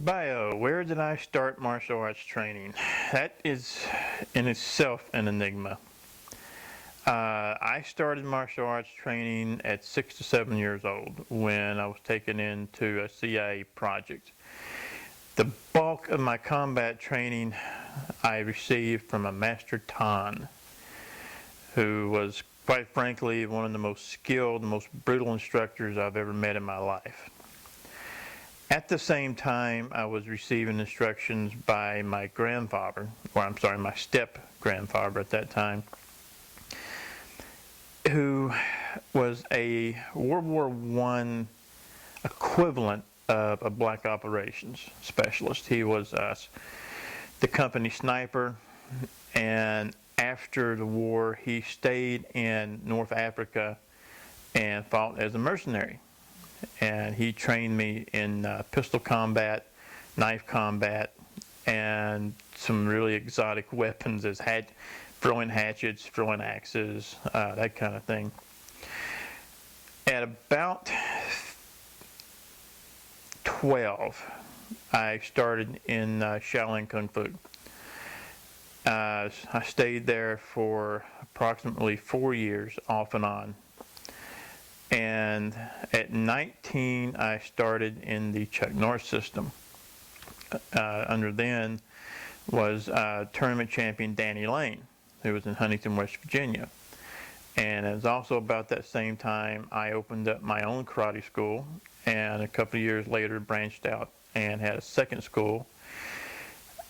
Bio, where did I start martial arts training? That is in itself an enigma. I started martial arts training at 6 to 7 years old when I was taken into a CIA project. The bulk of my combat training I received from a Master Tan, who was, quite frankly, one of the most skilled, most brutal instructors I've ever met in my life. At the same time, I was receiving instructions by my grandfather, or I'm sorry, my step-grandfather at that time, who was a World War I equivalent of a black operations specialist. He was the company sniper, and after the war, he stayed in North Africa and fought as a mercenary. And he trained me in pistol combat, knife combat, and some really exotic weapons as throwing hatchets, throwing axes, that kind of thing. At about 12, I started in Shaolin Kung Fu. I stayed there for approximately 4 years, off and on. And at 19, I started in the Chuck Norris system. Under then was tournament champion Danny Lane, who was in Huntington, West Virginia. And it was also about that same time I opened up my own karate school, and a couple of years later branched out and had a second school.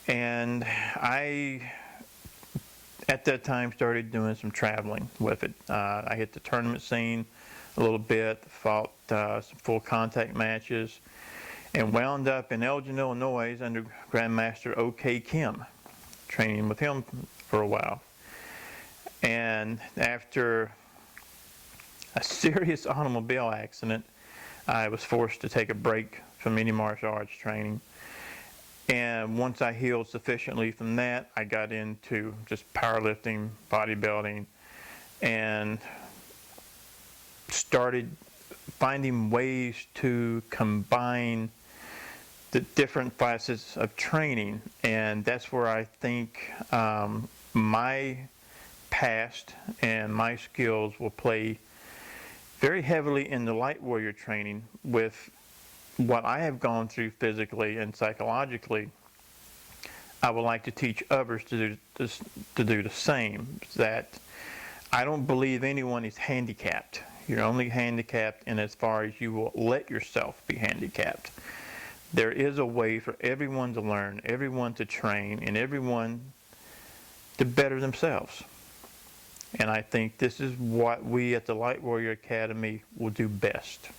And I, at that time, started doing some traveling with it. I hit the tournament scene a little bit, fought some full contact matches, and wound up in Elgin, Illinois under Grandmaster O.K. Kim, training with him for a while. And after a serious automobile accident, I was forced to take a break from any martial arts training. And once I healed sufficiently from that, I got into just powerlifting, bodybuilding, and started finding ways to combine the different facets of training. And that's where I think my past and my skills will play very heavily in the light warrior training. With what I have gone through physically and psychologically, I would like to teach others to do the same. That I don't believe anyone is handicapped. You're only handicapped in as far as you will let yourself be handicapped. There is a way for everyone to learn, everyone to train, and everyone to better themselves. And I think this is what we at the Light Warrior Academy will do best.